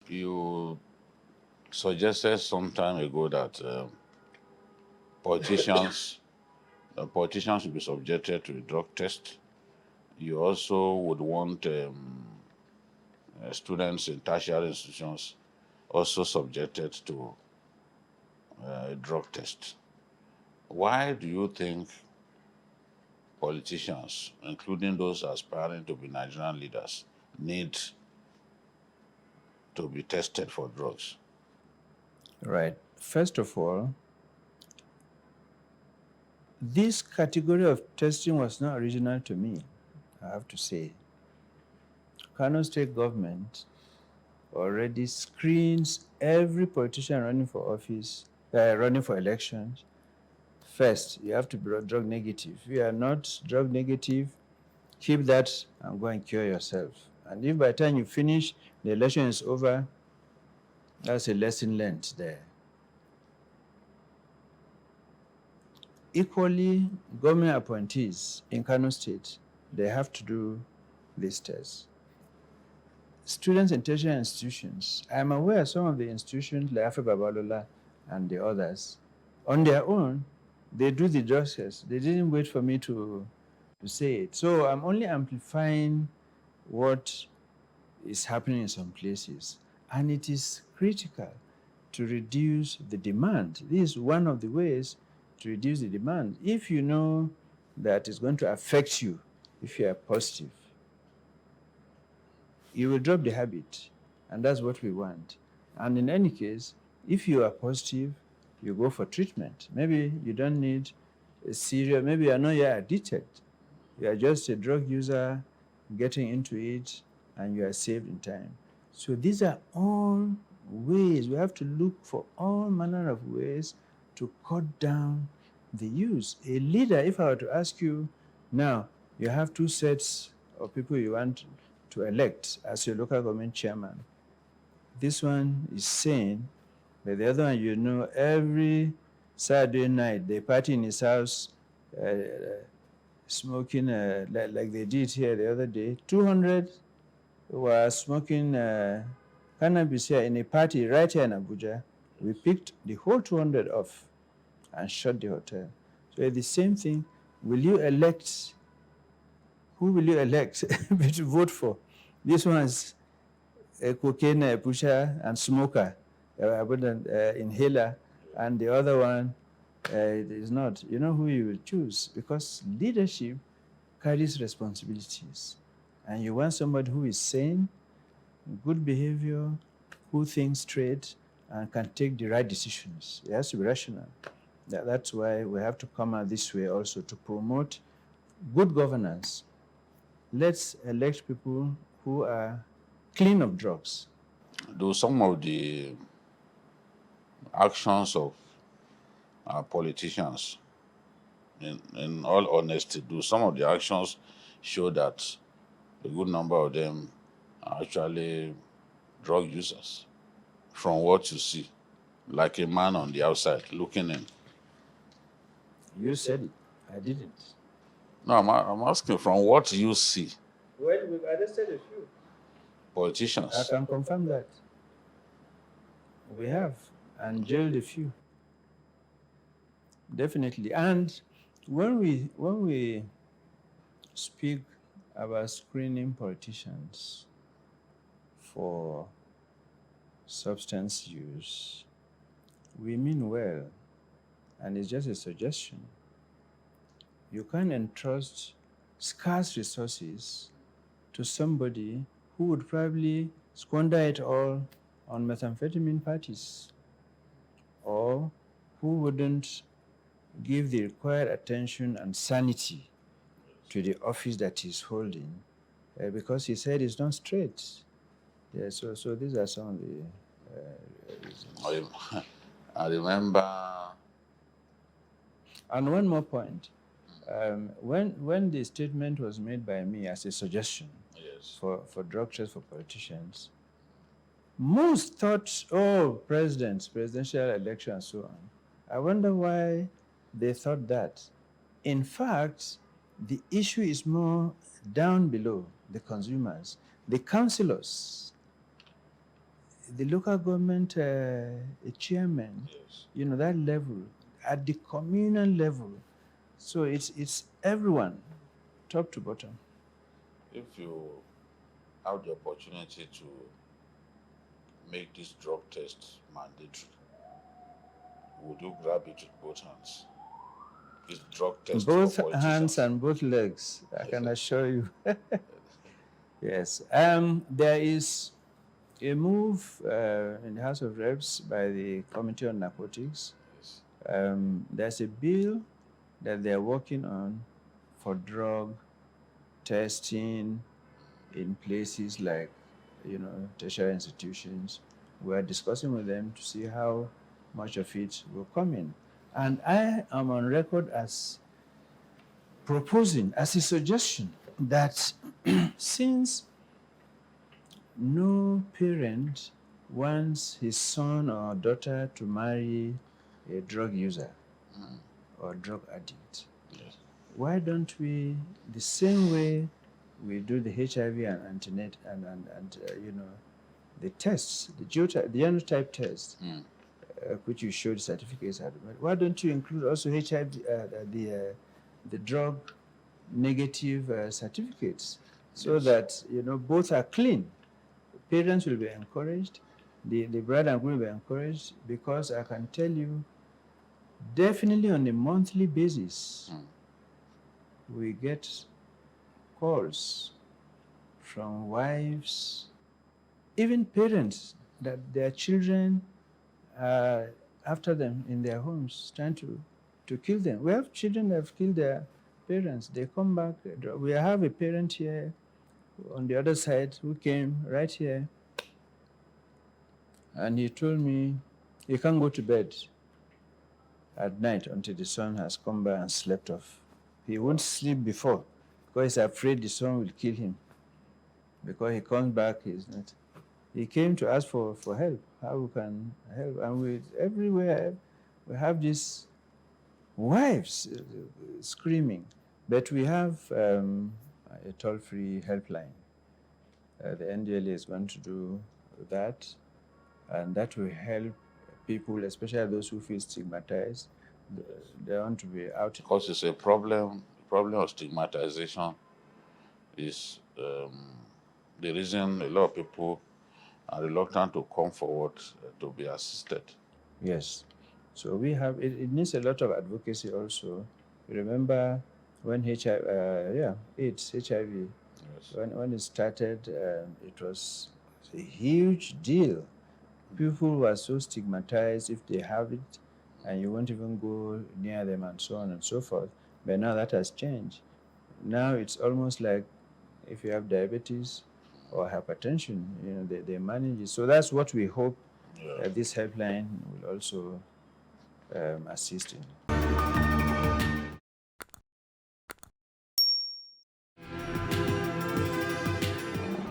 You suggested some time ago that politicians politicians should be subjected to a drug test. You also would want students in tertiary institutions also subjected to a drug test. Why do you think politicians, including those aspiring to be Nigerian leaders, need to be tested for drugs? Right. First of all, this category of testing was not original to me, I have to say. Kano State government already screens every politician running for office, running for elections. First, you have to be drug negative. If you are not drug negative, keep that and go and cure yourself. And if by the time you finish, the election is over, that's a lesson learned there. Equally, government appointees in Kano State, they have to do these tests. Students in tertiary institutions, I'm aware some of the institutions like Afe Babalola and the others, on their own, they do the drug test. They didn't wait for me to say it. So I'm only amplifying what is happening in some places. And it is critical to reduce the demand. This is one of the ways to reduce the demand. If you know that it's going to affect you if you are positive, you will drop the habit. And that's what we want. And in any case, if you are positive, you go for treatment. Maybe you don't need a serious, maybe you are not yet addicted. You are just a drug user getting into it and you are saved in time. So these are all ways. We have to look for all manner of ways to cut down the use. A leader, if I were to ask you now, you have two sets of people you want to elect as your local government chairman. This one is sane, but the other one, you know, every Saturday night they party in his house, smoking like they did here the other day. 200 were smoking cannabis here in a party right here in Abuja. We picked the whole 200 off and shut the hotel. So it's the same thing. Will you elect? Who will you elect to vote for? This one's a cocaine pusher and smoker, abundant inhaler, and the other one is not. You know who you will choose because leadership carries responsibilities, and you want somebody who is sane, good behavior, who thinks straight, and can take the right decisions. It has to be rational. That's why we have to come out this way also to promote good governance. Let's elect people who are clean of drugs. Do some of the actions of our politicians, in all honesty, do some of the actions show that a good number of them are actually drug users from what you see, like a man on the outside looking in? You said it. I didn't. No, I'm asking from what you see, Well, we've arrested a few. I politicians. can confirm that. We have, and jailed a few. Definitely. And when we speak about screening politicians for substance use, we mean well, and it's just a suggestion. You can't entrust scarce resources to somebody who would probably squander it all on methamphetamine parties or who wouldn't give the required attention and sanity to the office that he's holding because he said it's not straight. Yeah, so these are some of the reasons. I remember. And one more point. When the statement was made by me as a suggestion Yes. for drug tests for politicians, most thought, oh, presidents, presidential election, and so on. I wonder why they thought that. In fact, the issue is more down below the consumers, the councillors. the local government chairman, Yes. that level, at the communal level. So it's everyone, top to bottom. If you have the opportunity to make this drug test mandatory, would you grab it with both hands? This drug test for Both hands politicians. and both legs, I can assure you. Yes. There is a move in the House of Reps by the Committee on Narcotics. Yes. There's a bill that they're working on for drug testing in places like, tertiary institutions. We're discussing with them to see how much of it will come in. And I am on record as proposing, as a suggestion, that since no parent wants his son or daughter to marry a drug user or drug addict, Yes. why don't we, the same way we do the HIV and antinet and the tests, the genotype test, which you showed certificates at, why don't you include also HIV, the drug negative certificates, so Yes. that both are clean. Parents will be encouraged, the bride and groom will be encouraged, because I can tell you, definitely on a monthly basis, we get calls from wives, even parents, that their children are after them in their homes, trying to kill them. We have children that have killed their parents. They come back. We have a parent here on the other side who came right here, and he told me he can't go to bed at night until the son has come back and slept off. He won't sleep before because he's afraid the son will kill him. Because he comes back, he's not. He came to ask for help, how we can help. And we everywhere we have these wives screaming. But we have a toll-free helpline. The NDLEA is going to do that, and that will help people, especially those who feel stigmatized. They want to be out. Because it's a problem. The problem of stigmatization is the reason a lot of people are reluctant to come forward to be assisted. Yes. So we have, it needs a lot of advocacy also. Remember when AIDS, HIV, Yes. when it started, it was a huge deal. People were so stigmatized if they have it, and you won't even go near them, and so on and so forth. But now that has changed. Now it's almost like if you have diabetes or hypertension, they manage it. So that's what we hope Yeah. this helpline will also assist in.